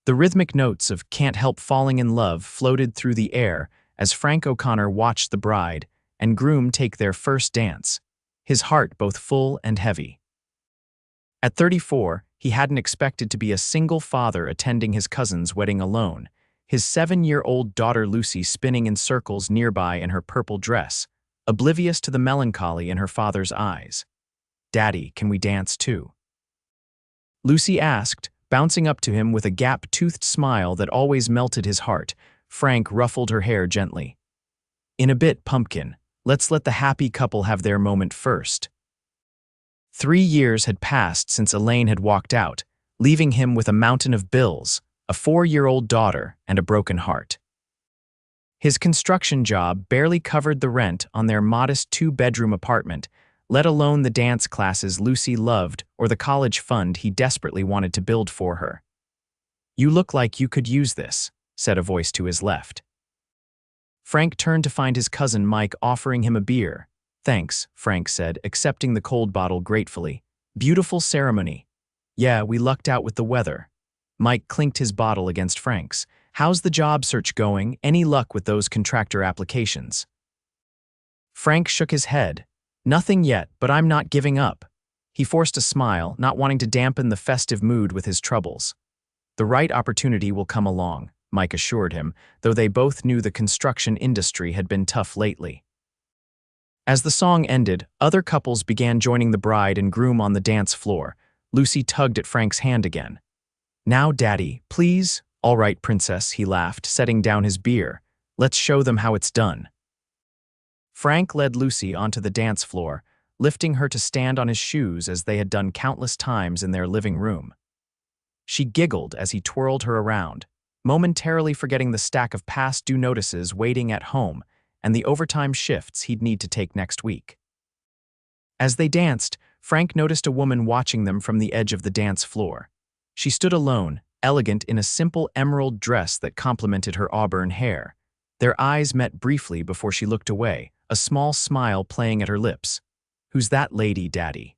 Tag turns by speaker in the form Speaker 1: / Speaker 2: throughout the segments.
Speaker 1: The rhythmic notes of Can't Help Falling in Love floated through the air as Frank O'Connor watched the bride and groom take their first dance, his heart both full and heavy. At 34, he hadn't expected to be a single father attending his cousin's wedding alone, his 7-year-old daughter Lucy spinning in circles nearby in her purple dress, oblivious to the melancholy in her father's eyes. "Daddy, can we dance too?" Lucy asked, bouncing up to him with a gap-toothed smile that always melted his heart. Frank ruffled her hair gently. "In a bit, pumpkin. Let's let the happy couple have their moment first." 3 years had passed since Elaine had walked out, leaving him with a mountain of bills, a 4-year-old daughter, and a broken heart. His construction job barely covered the rent on their modest 2-bedroom apartment, let alone the dance classes Lucy loved or the college fund he desperately wanted to build for her. "You look like you could use this," said a voice to his left. Frank turned to find his cousin Mike offering him a beer. "Thanks," Frank said, accepting the cold bottle gratefully. "Beautiful ceremony." "Yeah, we lucked out with the weather." Mike clinked his bottle against Frank's. "How's the job search going? Any luck with those contractor applications?" Frank shook his head. "Nothing yet, but I'm not giving up." He forced a smile, not wanting to dampen the festive mood with his troubles. "The right opportunity will come along," Mike assured him, though they both knew the construction industry had been tough lately. As the song ended, other couples began joining the bride and groom on the dance floor. Lucy tugged at Frank's hand again. "Now, Daddy, please?" "All right, Princess," he laughed, setting down his beer. "Let's show them how it's done." Frank led Lucy onto the dance floor, lifting her to stand on his shoes as they had done countless times in their living room. She giggled as he twirled her around, momentarily forgetting the stack of past due notices waiting at home and the overtime shifts he'd need to take next week. As they danced, Frank noticed a woman watching them from the edge of the dance floor. She stood alone, elegant in a simple emerald dress that complemented her auburn hair. Their eyes met briefly before she looked away, a small smile playing at her lips. "Who's that lady, Daddy?"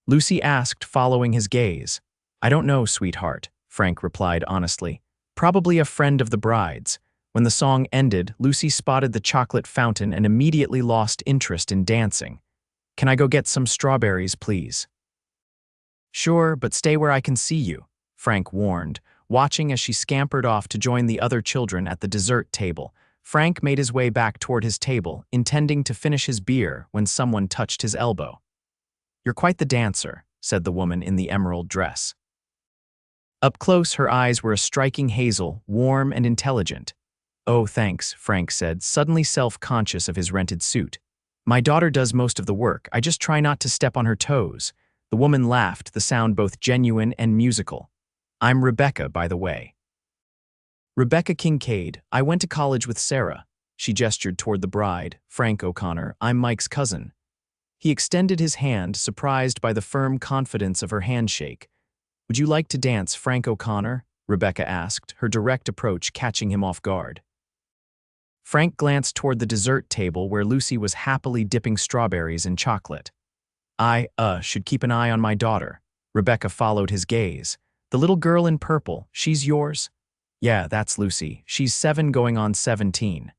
Speaker 1: Lucy asked, following his gaze. "I don't know, sweetheart," Frank replied honestly. "Probably a friend of the bride's." When the song ended, Lucy spotted the chocolate fountain and immediately lost interest in dancing. "Can I go get some strawberries, please?" "Sure, but stay where I can see you," Frank warned, watching as she scampered off to join the other children at the dessert table. Frank made his way back toward his table, intending to finish his beer when someone touched his elbow. "You're quite the dancer," said the woman in the emerald dress. Up close, her eyes were a striking hazel, warm and intelligent. "Oh, thanks," Frank said, suddenly self-conscious of his rented suit. "My daughter does most of the work. I just try not to step on her toes." The woman laughed, the sound both genuine and musical. "I'm Rebecca, by the way." "Rebecca Kincaid. I went to college with Sarah." She gestured toward the bride, Frank O'Connor. "I'm Mike's cousin." He extended his hand, surprised by the firm confidence of her handshake. "Would you like to dance, Frank O'Connor?" Rebecca asked, her direct approach catching him off guard. Frank glanced toward the dessert table where Lucy was happily dipping strawberries in chocolate. "I, should keep an eye on my daughter." Rebecca followed his gaze. "The little girl in purple, she's yours?" "Yeah, that's Lucy. She's 7 going on 17.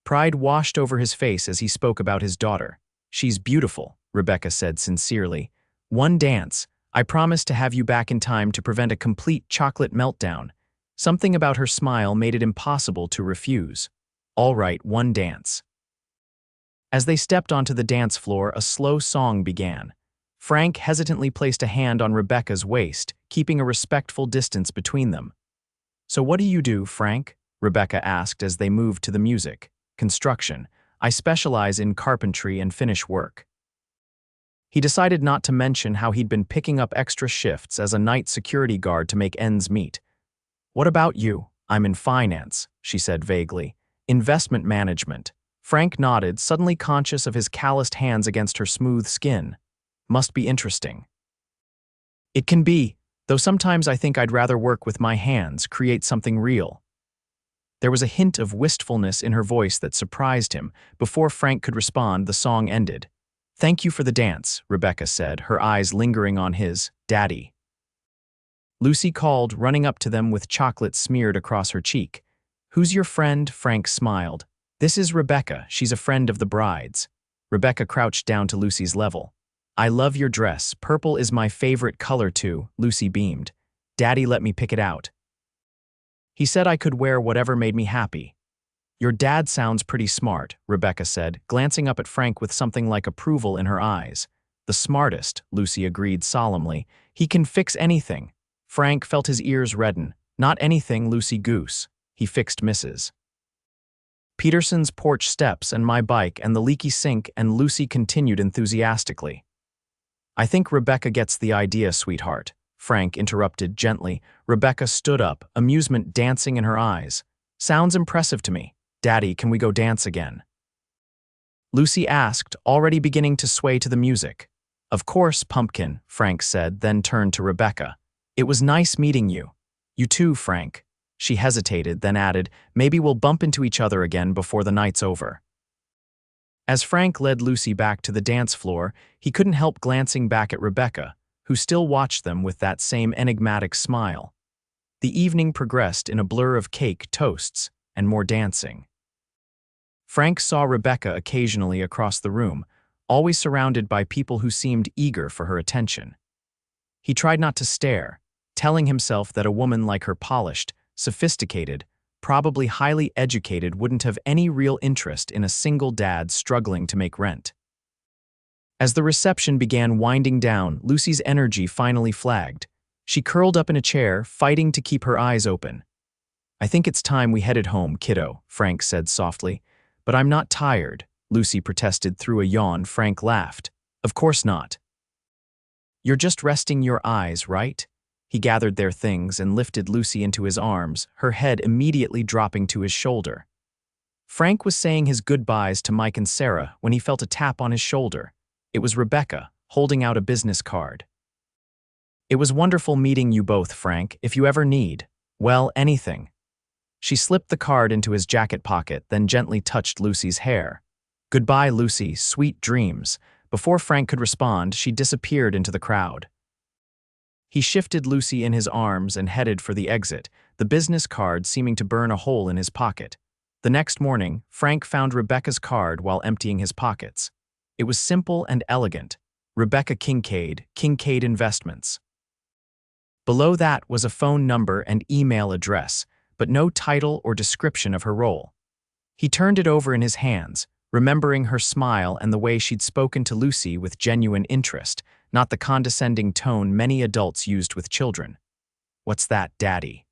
Speaker 1: Pride washed over his face as he spoke about his daughter. "She's beautiful," Rebecca said sincerely. "One dance. I promise to have you back in time to prevent a complete chocolate meltdown." Something about her smile made it impossible to refuse. "All right, one dance." As they stepped onto the dance floor, a slow song began. Frank hesitantly placed a hand on Rebecca's waist, keeping a respectful distance between them. "So what do you do, Frank?" Rebecca asked as they moved to the music. "Construction. I specialize in carpentry and finish work." He decided not to mention how he'd been picking up extra shifts as a night security guard to make ends meet. "What about you?" "I'm in finance," she said vaguely. "Investment management." Frank nodded, suddenly conscious of his calloused hands against her smooth skin. "Must be interesting." "It can be, though sometimes I think I'd rather work with my hands, create something real." There was a hint of wistfulness in her voice that surprised him. Before Frank could respond, the song ended. "Thank you for the dance," Rebecca said, her eyes lingering on his. "Daddy." Lucy called, running up to them with chocolate smeared across her cheek. "Who's your friend?" Frank smiled. "This is Rebecca. She's a friend of the bride's." Rebecca crouched down to Lucy's level. "I love your dress. Purple is my favorite color too," Lucy beamed. "Daddy let me pick it out. He said I could wear whatever made me happy." "Your dad sounds pretty smart," Rebecca said, glancing up at Frank with something like approval in her eyes. "The smartest," Lucy agreed solemnly. "He can fix anything." Frank felt his ears redden. "Not anything, Lucy Goose. He fixed Mrs. Peterson's porch steps and my bike and the leaky sink," and Lucy continued enthusiastically. "I think Rebecca gets the idea, sweetheart," Frank interrupted gently. Rebecca stood up, amusement dancing in her eyes. "Sounds impressive to me. Daddy, can we go dance again?" Lucy asked, already beginning to sway to the music. "Of course, Pumpkin," Frank said, then turned to Rebecca. "It was nice meeting you." "You too, Frank." She hesitated, then added, "Maybe we'll bump into each other again before the night's over." As Frank led Lucy back to the dance floor, he couldn't help glancing back at Rebecca, who still watched them with that same enigmatic smile. The evening progressed in a blur of cake, toasts, and more dancing. Frank saw Rebecca occasionally across the room, always surrounded by people who seemed eager for her attention. He tried not to stare, telling himself that a woman like her, polished, sophisticated, probably highly educated, wouldn't have any real interest in a single dad struggling to make rent. As the reception began winding down, Lucy's energy finally flagged. She curled up in a chair, fighting to keep her eyes open. "I think it's time we headed home, kiddo," Frank said softly. "But I'm not tired," Lucy protested through a yawn. Frank laughed. "Of course not. You're just resting your eyes, right?" He gathered their things and lifted Lucy into his arms, her head immediately dropping to his shoulder. Frank was saying his goodbyes to Mike and Sarah when he felt a tap on his shoulder. It was Rebecca, holding out a business card. "It was wonderful meeting you both, Frank. If you ever need, well, anything." She slipped the card into his jacket pocket, then gently touched Lucy's hair. "Goodbye, Lucy. Sweet dreams." Before Frank could respond, she disappeared into the crowd. He shifted Lucy in his arms and headed for the exit, the business card seeming to burn a hole in his pocket. The next morning, Frank found Rebecca's card while emptying his pockets. It was simple and elegant. Rebecca Kincaid, Kincaid Investments. Below that was a phone number and email address, but no title or description of her role. He turned it over in his hands, remembering her smile and the way she'd spoken to Lucy with genuine interest, not the condescending tone many adults used with children. "What's that, Daddy?"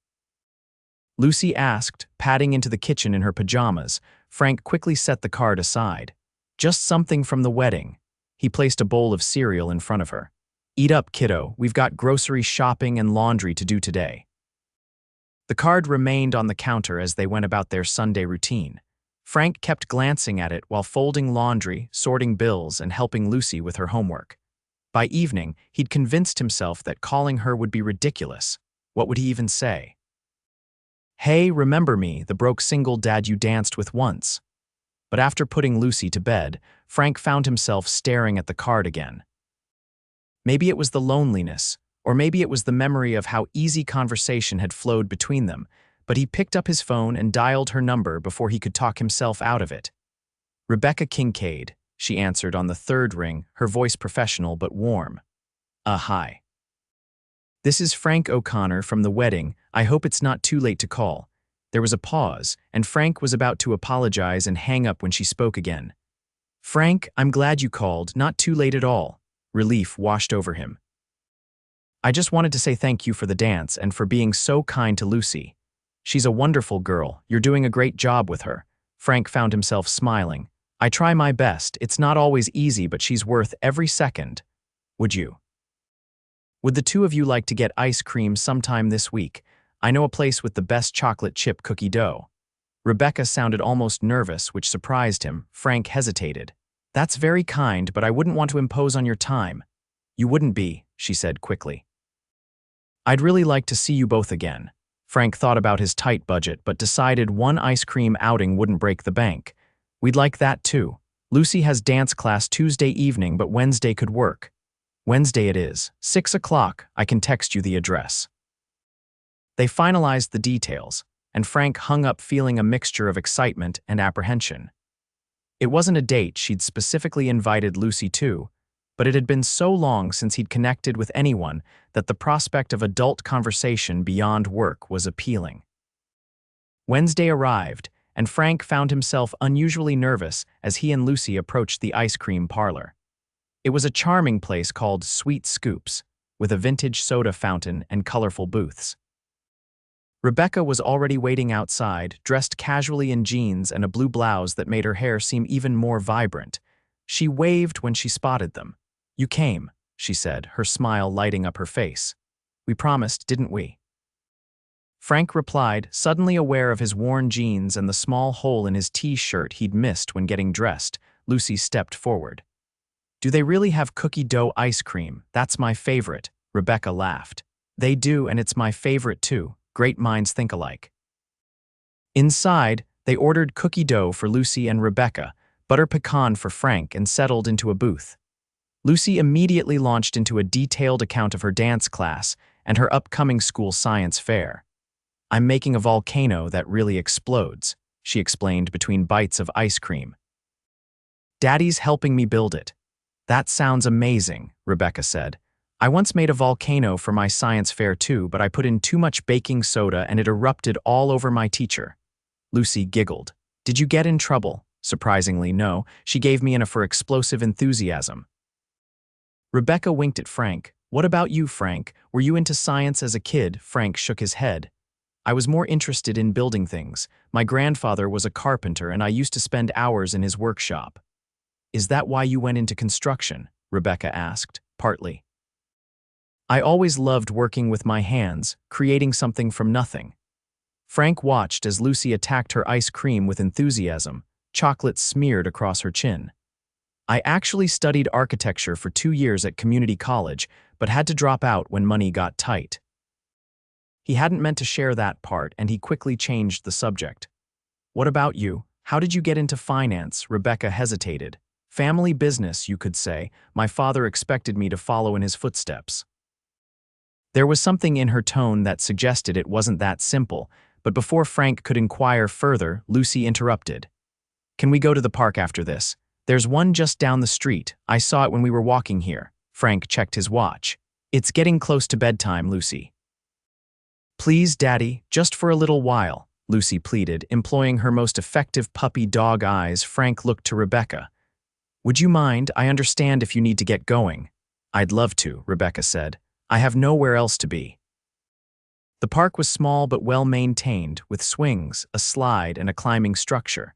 Speaker 1: Lucy asked, padding into the kitchen in her pajamas. Frank quickly set the card aside. "Just something from the wedding." He placed a bowl of cereal in front of her. "Eat up, kiddo. We've got grocery shopping and laundry to do today." The card remained on the counter as they went about their Sunday routine. Frank kept glancing at it while folding laundry, sorting bills, and helping Lucy with her homework. By evening, he'd convinced himself that calling her would be ridiculous. What would he even say? "Hey, remember me, the broke single dad you danced with once?" But after putting Lucy to bed, Frank found himself staring at the card again. Maybe it was the loneliness, or maybe it was the memory of how easy conversation had flowed between them, but he picked up his phone and dialed her number before he could talk himself out of it. "Rebecca Kincaid," she answered on the third ring, her voice professional but warm. Hi. This is Frank O'Connor from the wedding. I hope it's not too late to call." There was a pause, and Frank was about to apologize and hang up when she spoke again. "Frank, I'm glad you called. Not too late at all." Relief washed over him. "I just wanted to say thank you for the dance and for being so kind to Lucy. She's a wonderful girl. You're doing a great job with her." Frank found himself smiling. "I try my best. It's not always easy, but she's worth every second. Would the two of you like to get ice cream sometime this week? I know a place with the best chocolate chip cookie dough." Rebecca sounded almost nervous, which surprised him. Frank hesitated. "That's very kind, but I wouldn't want to impose on your time." "You wouldn't be," she said quickly. "I'd really like to see you both again." Frank thought about his tight budget, but decided one ice cream outing wouldn't break the bank. "We'd like that too. Lucy has dance class Tuesday evening, but Wednesday could work." "Wednesday it is. 6 o'clock. I can text you the address." They finalized the details, and Frank hung up feeling a mixture of excitement and apprehension. It wasn't a date she'd specifically invited Lucy to, but it had been so long since he'd connected with anyone that the prospect of adult conversation beyond work was appealing. Wednesday arrived, and Frank found himself unusually nervous as he and Lucy approached the ice cream parlor. It was a charming place called Sweet Scoops, with a vintage soda fountain and colorful booths. Rebecca was already waiting outside, dressed casually in jeans and a blue blouse that made her hair seem even more vibrant. She waved when she spotted them. "You came," she said, her smile lighting up her face. "We promised, didn't we?" Frank replied, suddenly aware of his worn jeans and the small hole in his t-shirt he'd missed when getting dressed. Lucy stepped forward. "Do they really have cookie dough ice cream? That's my favorite," Rebecca laughed. "They do, and it's my favorite too. Great minds think alike." Inside, they ordered cookie dough for Lucy and Rebecca, butter pecan for Frank, and settled into a booth. Lucy immediately launched into a detailed account of her dance class and her upcoming school science fair. "I'm making a volcano that really explodes," she explained between bites of ice cream. "Daddy's helping me build it." "That sounds amazing," Rebecca said. "I once made a volcano for my science fair too, but I put in too much baking soda and it erupted all over my teacher." Lucy giggled. "Did you get in trouble?" Surprisingly, no. She gave me an A for explosive enthusiasm. Rebecca winked at Frank. "What about you, Frank? Were you into science as a kid?" Frank shook his head. "I was more interested in building things. My grandfather was a carpenter and I used to spend hours in his workshop." "Is that why you went into construction?" Rebecca asked. "Partly. I always loved working with my hands, creating something from nothing." Frank watched as Lucy attacked her ice cream with enthusiasm, chocolate smeared across her chin. "I actually studied architecture for 2 years at community college, but had to drop out when money got tight." He hadn't meant to share that part, and he quickly changed the subject. "What about you? How did you get into finance?" Rebecca hesitated. "Family business, you could say. My father expected me to follow in his footsteps." There was something in her tone that suggested it wasn't that simple, but before Frank could inquire further, Lucy interrupted. "Can we go to the park after this? There's one just down the street. I saw it when we were walking here." Frank checked his watch. "It's getting close to bedtime, Lucy." "Please, Daddy, just for a little while," Lucy pleaded, employing her most effective puppy dog eyes. Frank looked to Rebecca. "Would you mind? I understand if you need to get going." "I'd love to," Rebecca said. "I have nowhere else to be." The park was small but well-maintained, with swings, a slide, and a climbing structure.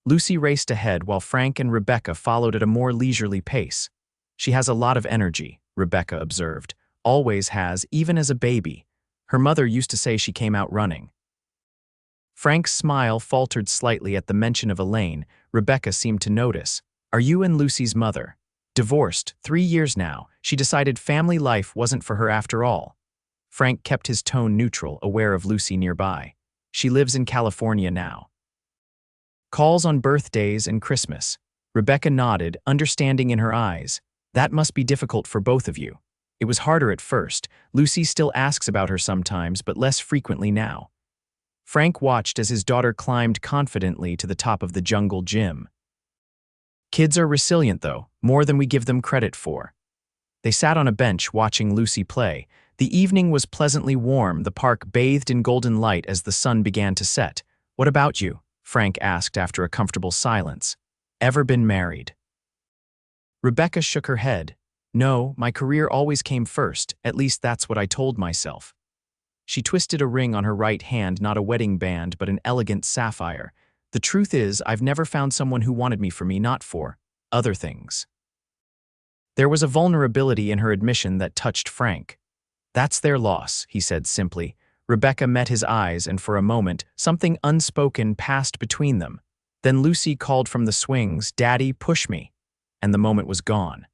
Speaker 1: Lucy raced ahead while Frank and Rebecca followed at a more leisurely pace. "She has a lot of energy," Rebecca observed. "Always has, even as a baby. Her mother used to say she came out running." Frank's smile faltered slightly at the mention of Elaine. Rebecca seemed to notice. "Are you and Lucy's mother?" "Divorced, 3 years now. She decided family life wasn't for her after all." Frank kept his tone neutral, aware of Lucy nearby. "She lives in California now. Calls on birthdays and Christmas." Rebecca nodded, understanding in her eyes. "That must be difficult for both of you." "It was harder at first. Lucy still asks about her sometimes, but less frequently now." Frank watched as his daughter climbed confidently to the top of the jungle gym. "Kids are resilient, though, more than we give them credit for." They sat on a bench watching Lucy play. The evening was pleasantly warm, the park bathed in golden light as the sun began to set. "What about you?" Frank asked after a comfortable silence. "Ever been married?" Rebecca shook her head. "No, my career always came first, at least that's what I told myself." She twisted a ring on her right hand, not a wedding band, but an elegant sapphire. "The truth is, I've never found someone who wanted me for me, not for other things." There was a vulnerability in her admission that touched Frank. "That's their loss," he said simply. Rebecca met his eyes, and for a moment, something unspoken passed between them. Then Lucy called from the swings, "Daddy, push me," and the moment was gone.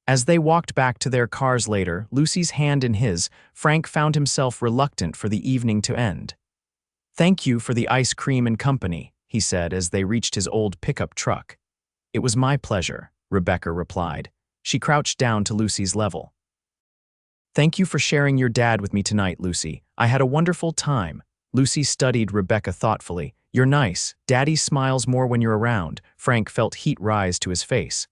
Speaker 1: As they walked back to their cars later, Lucy's hand in his, Frank found himself reluctant for the evening to end. "Thank you for the ice cream and company," he said as they reached his old pickup truck. "It was my pleasure," Rebecca replied. She crouched down to Lucy's level. Thank you for sharing your dad with me tonight, Lucy. I had a wonderful time. Lucy studied Rebecca thoughtfully. You're nice. Daddy smiles more when you're around. Frank felt heat rise to his face.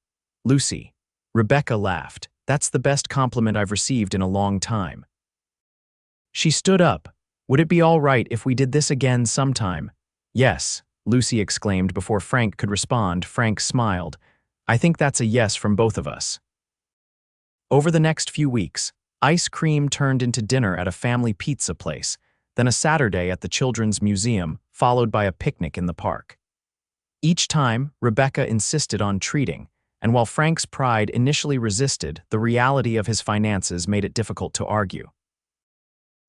Speaker 1: Lucy. Rebecca laughed. That's the best compliment I've received in a long time. She stood up. Would it be all right if we did this again sometime? Yes, Lucy exclaimed before Frank could respond. Frank smiled. I think that's a yes from both of us. Over the next few weeks, ice cream turned into dinner at a family pizza place, then a Saturday at the Children's Museum, followed by a picnic in the park. Each time, Rebecca insisted on treating, and while Frank's pride initially resisted, the reality of his finances made it difficult to argue.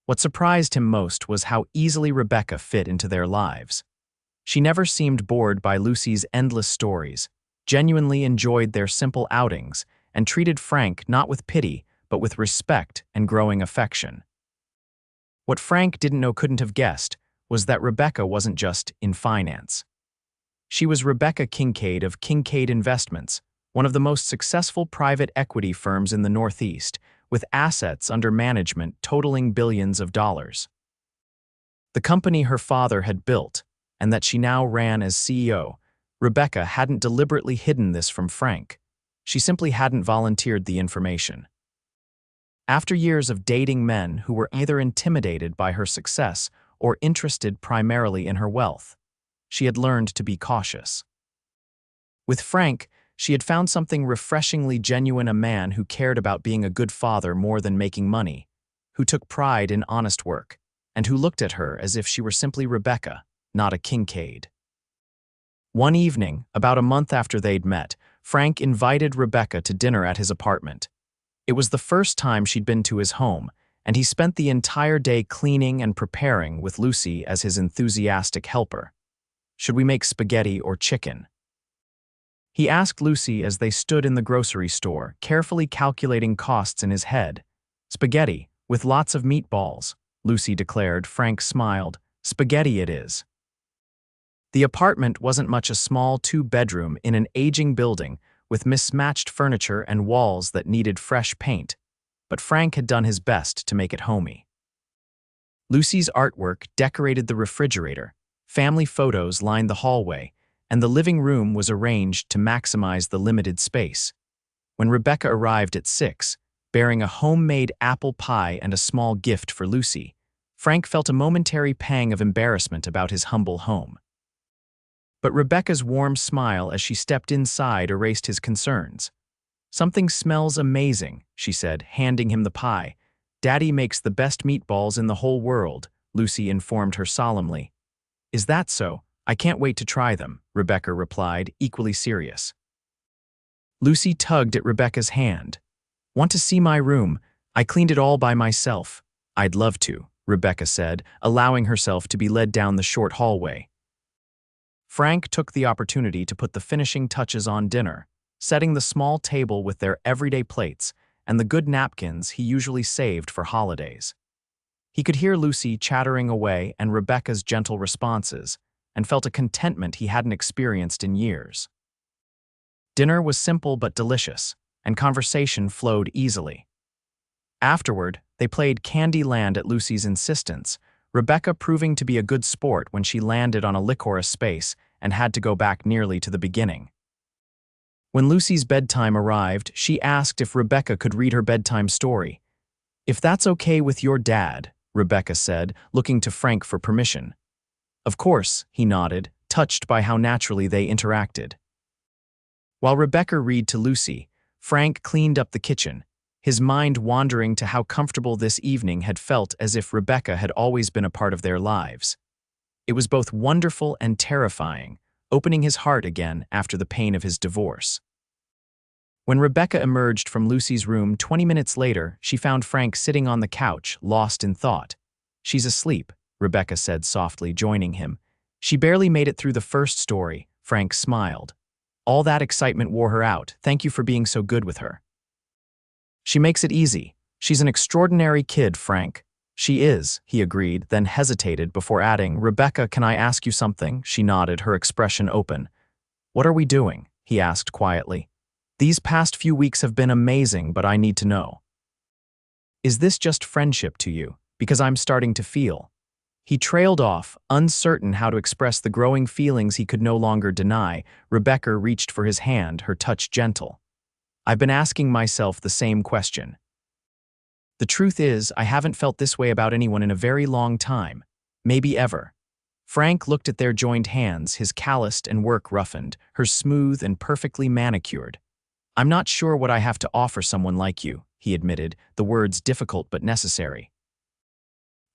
Speaker 1: What surprised him most was how easily Rebecca fit into their lives. She never seemed bored by Lucy's endless stories, genuinely enjoyed their simple outings, and treated Frank not with pity, but with respect and growing affection. What Frank couldn't have guessed was that Rebecca wasn't just in finance. She was Rebecca Kincaid of Kincaid Investments, one of the most successful private equity firms in the Northeast, with assets under management totaling billions of dollars. The company her father had built, and that she now ran as CEO, Rebecca hadn't deliberately hidden this from Frank. She simply hadn't volunteered the information. After years of dating men who were either intimidated by her success or interested primarily in her wealth, she had learned to be cautious. With Frank, she had found something refreshingly genuine: a man who cared about being a good father more than making money, who took pride in honest work, and who looked at her as if she were simply Rebecca, not a Kincaid. One evening, about a month after they'd met, Frank invited Rebecca to dinner at his apartment. It was the first time she'd been to his home, and he spent the entire day cleaning and preparing with Lucy as his enthusiastic helper. Should we make spaghetti or chicken? He asked Lucy as they stood in the grocery store, carefully calculating costs in his head. Spaghetti, with lots of meatballs, Lucy declared. Frank smiled. Spaghetti it is. The apartment wasn't much: a small two-bedroom in an aging building with mismatched furniture and walls that needed fresh paint, but Frank had done his best to make it homey. Lucy's artwork decorated the refrigerator, family photos lined the hallway, and the living room was arranged to maximize the limited space. When Rebecca arrived at 6, bearing a homemade apple pie and a small gift for Lucy, Frank felt a momentary pang of embarrassment about his humble home. But Rebecca's warm smile as she stepped inside erased his concerns. Something smells amazing, she said, handing him the pie. Daddy makes the best meatballs in the whole world, Lucy informed her solemnly. Is that so? I can't wait to try them, Rebecca replied, equally serious. Lucy tugged at Rebecca's hand. Want to see my room? I cleaned it all by myself. I'd love to, Rebecca said, allowing herself to be led down the short hallway. Frank took the opportunity to put the finishing touches on dinner, setting the small table with their everyday plates and the good napkins he usually saved for holidays. He could hear Lucy chattering away and Rebecca's gentle responses, and felt a contentment he hadn't experienced in years. Dinner was simple but delicious, and conversation flowed easily. Afterward, they played Candy Land at Lucy's insistence, Rebecca proving to be a good sport when she landed on a licorice space and had to go back nearly to the beginning. When Lucy's bedtime arrived, she asked if Rebecca could read her bedtime story. If that's okay with your dad, Rebecca said, looking to Frank for permission. Of course, he nodded, touched by how naturally they interacted. While Rebecca read to Lucy, Frank cleaned up the kitchen, his mind wandering to how comfortable this evening had felt, as if Rebecca had always been a part of their lives. It was both wonderful and terrifying, opening his heart again after the pain of his divorce. When Rebecca emerged from Lucy's room 20 minutes later, she found Frank sitting on the couch, lost in thought. She's asleep, Rebecca said softly, joining him. She barely made it through the first story, Frank smiled. All that excitement wore her out. Thank you for being so good with her. She makes it easy. She's an extraordinary kid, Frank. She is, he agreed, then hesitated before adding, Rebecca, can I ask you something? She nodded, her expression open. What are we doing? He asked quietly. These past few weeks have been amazing, but I need to know. Is this just friendship to you? Because I'm starting to feel. He trailed off, uncertain how to express the growing feelings he could no longer deny. Rebecca reached for his hand, her touch gentle. I've been asking myself the same question. The truth is, I haven't felt this way about anyone in a very long time. Maybe ever. Frank looked at their joined hands, his calloused and work roughened, her smooth and perfectly manicured. I'm not sure what I have to offer someone like you, he admitted, the words difficult but necessary.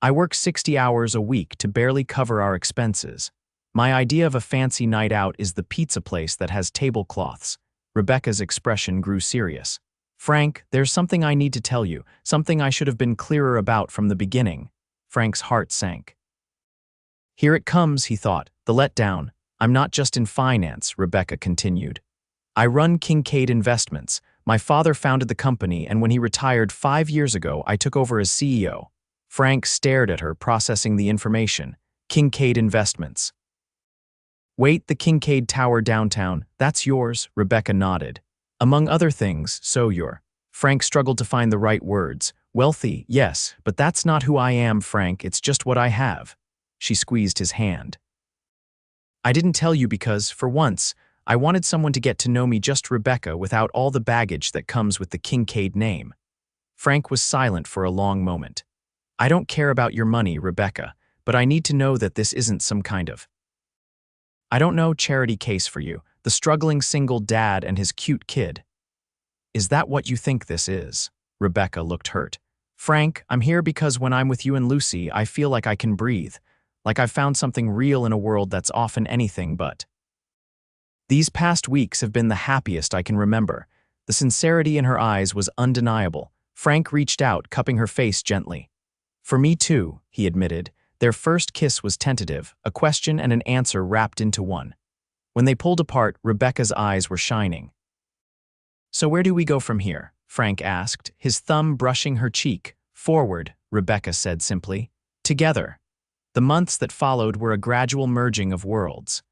Speaker 1: I work 60 hours a week to barely cover our expenses. My idea of a fancy night out is the pizza place that has tablecloths. Rebecca's expression grew serious. Frank, there's something I need to tell you, something I should have been clearer about from the beginning. Frank's heart sank. Here it comes, he thought, the letdown. I'm not just in finance, Rebecca continued. I run Kincaid Investments. My father founded the company, and when he retired 5 years ago, I took over as CEO. Frank stared at her, processing the information. Kincaid Investments. Wait, the Kincaid Tower downtown, that's yours, Rebecca nodded. Among other things, so you're. Frank struggled to find the right words. Wealthy, yes, but that's not who I am, Frank, it's just what I have. She squeezed his hand. I didn't tell you because, for once, I wanted someone to get to know me, just Rebecca, without all the baggage that comes with the Kincaid name. Frank was silent for a long moment. I don't care about your money, Rebecca, but I need to know that this isn't some kind of, I don't know, charity case for you, the struggling single dad and his cute kid. Is that what you think this is? Rebecca looked hurt. Frank, I'm here because when I'm with you and Lucy, I feel like I can breathe, like I've found something real in a world that's often anything but. These past weeks have been the happiest I can remember. The sincerity in her eyes was undeniable. Frank reached out, cupping her face gently. For me too, he admitted. Their first kiss was tentative, a question and an answer wrapped into one. When they pulled apart, Rebecca's eyes were shining. So where do we go from here? Frank asked, his thumb brushing her cheek. Forward, Rebecca said simply. Together. The months that followed were a gradual merging of worlds.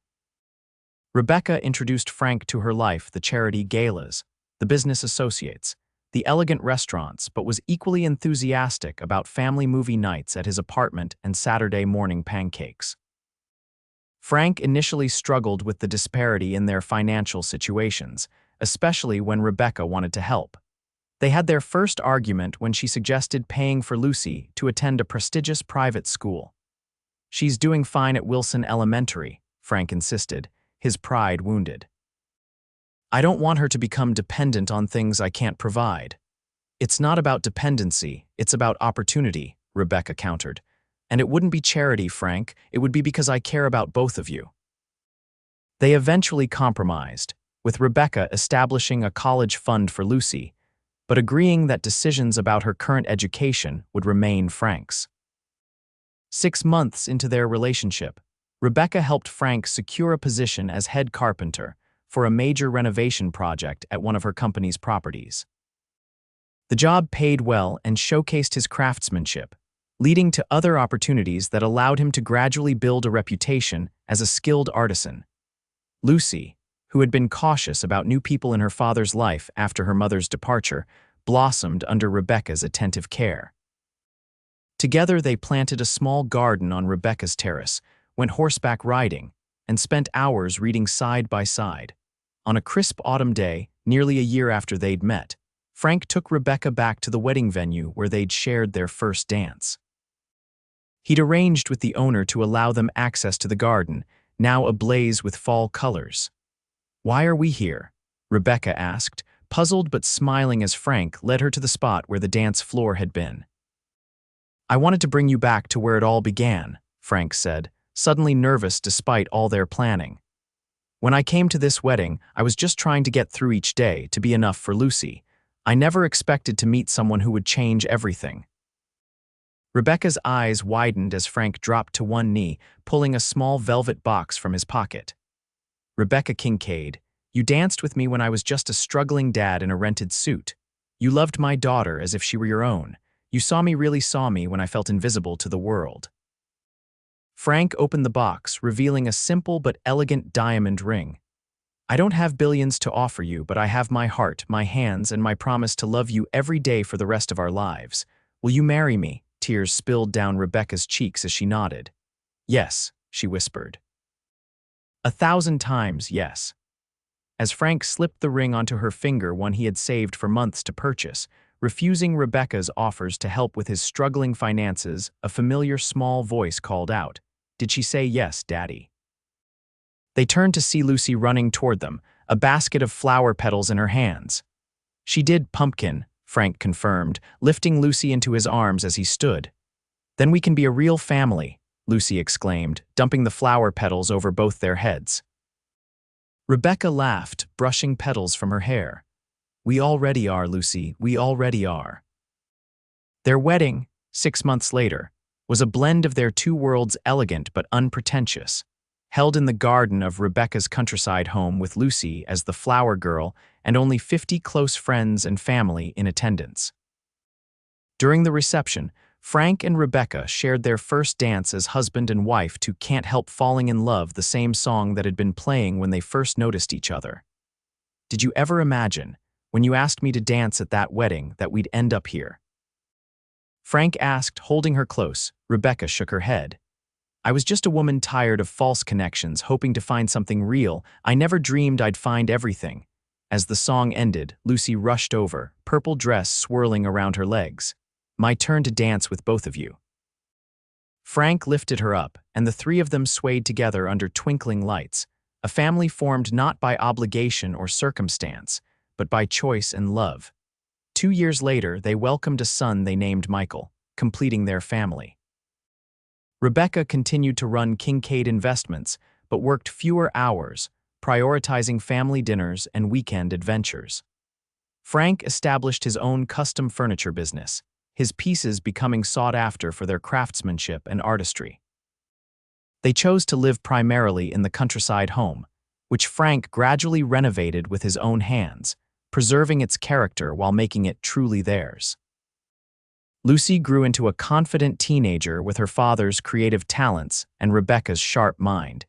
Speaker 1: Rebecca introduced Frank to her life, the charity galas, the business associates, the elegant restaurants, but was equally enthusiastic about family movie nights at his apartment and Saturday morning pancakes. Frank initially struggled with the disparity in their financial situations, especially when Rebecca wanted to help. They had their first argument when she suggested paying for Lucy to attend a prestigious private school. She's doing fine at Wilson Elementary, Frank insisted, his pride wounded. I don't want her to become dependent on things I can't provide. It's not about dependency, it's about opportunity, Rebecca countered. And it wouldn't be charity, Frank, it would be because I care about both of you. They eventually compromised, with Rebecca establishing a college fund for Lucy, but agreeing that decisions about her current education would remain Frank's. 6 months into their relationship, Rebecca helped Frank secure a position as head carpenter for a major renovation project at one of her company's properties. The job paid well and showcased his craftsmanship, leading to other opportunities that allowed him to gradually build a reputation as a skilled artisan. Lucy, who had been cautious about new people in her father's life after her mother's departure, blossomed under Rebecca's attentive care. Together they planted a small garden on Rebecca's terrace, went horseback riding, and spent hours reading side by side. On a crisp autumn day, nearly a year after they'd met, Frank took Rebecca back to the wedding venue where they'd shared their first dance. He'd arranged with the owner to allow them access to the garden, now ablaze with fall colors. Why are we here? Rebecca asked, puzzled but smiling as Frank led her to the spot where the dance floor had been. I wanted to bring you back to where it all began, Frank said, suddenly nervous despite all their planning. When I came to this wedding, I was just trying to get through each day to be enough for Lucy. I never expected to meet someone who would change everything. Rebecca's eyes widened as Frank dropped to one knee, pulling a small velvet box from his pocket. Rebecca Kincaid, you danced with me when I was just a struggling dad in a rented suit. You loved my daughter as if she were your own. You really saw me when I felt invisible to the world. Frank opened the box, revealing a simple but elegant diamond ring. I don't have billions to offer you, but I have my heart, my hands, and my promise to love you every day for the rest of our lives. Will you marry me? Tears spilled down Rebecca's cheeks as she nodded. Yes, she whispered. 1,000 times yes. As Frank slipped the ring onto her finger, one he had saved for months to purchase, refusing Rebecca's offers to help with his struggling finances, a familiar small voice called out, "Did she say yes, Daddy?" They turned to see Lucy running toward them, a basket of flower petals in her hands. "She did, Pumpkin," Frank confirmed, lifting Lucy into his arms as he stood. "Then we can be a real family," Lucy exclaimed, dumping the flower petals over both their heads. Rebecca laughed, brushing petals from her hair. "We already are, Lucy, we already are." Their wedding, 6 months later, was a blend of their two worlds, elegant but unpretentious, held in the garden of Rebecca's countryside home with Lucy as the flower girl and only 50 close friends and family in attendance. During the reception, Frank and Rebecca shared their first dance as husband and wife to "Can't Help Falling in Love," the same song that had been playing when they first noticed each other. "Did you ever imagine, when you asked me to dance at that wedding, that we'd end up here?" Frank asked, holding her close. Rebecca shook her head. "I was just a woman tired of false connections, hoping to find something real. I never dreamed I'd find everything." As the song ended, Lucy rushed over, purple dress swirling around her legs. "My turn to dance with both of you." Frank lifted her up, and the three of them swayed together under twinkling lights, a family formed not by obligation or circumstance, but by choice and love. 2 years later, they welcomed a son they named Michael, completing their family. Rebecca continued to run Kincaid Investments, but worked fewer hours, prioritizing family dinners and weekend adventures. Frank established his own custom furniture business, his pieces becoming sought after for their craftsmanship and artistry. They chose to live primarily in the countryside home, which Frank gradually renovated with his own hands, preserving its character while making it truly theirs. Lucy grew into a confident teenager with her father's creative talents and Rebecca's sharp mind,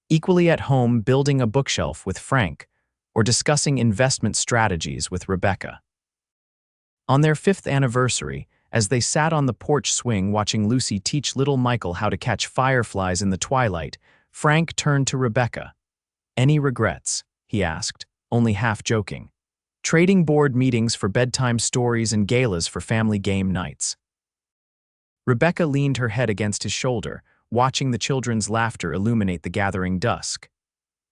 Speaker 1: equally at home building a bookshelf with Frank or discussing investment strategies with Rebecca. On their 5th anniversary, as they sat on the porch swing watching Lucy teach little Michael how to catch fireflies in the twilight, Frank turned to Rebecca. "Any regrets?" he asked, only half joking. "Trading board meetings for bedtime stories and galas for family game nights." Rebecca leaned her head against his shoulder, watching the children's laughter illuminate the gathering dusk.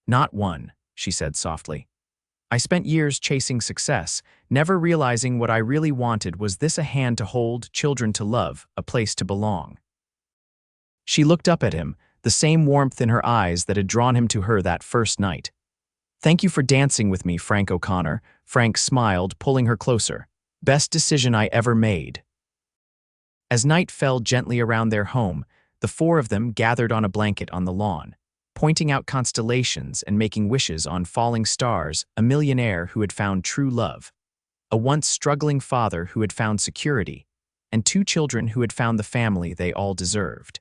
Speaker 1: "Not one," she said softly. "I spent years chasing success, never realizing what I really wanted was this: a hand to hold, children to love, a place to belong." She looked up at him, the same warmth in her eyes that had drawn him to her that first night. "Thank you for dancing with me, Frank O'Connor." Frank smiled, pulling her closer. "Best decision I ever made." As night fell gently around their home, the four of them gathered on a blanket on the lawn, pointing out constellations and making wishes on falling stars, a millionaire who had found true love, a once struggling father who had found security, and 2 children who had found the family they all deserved.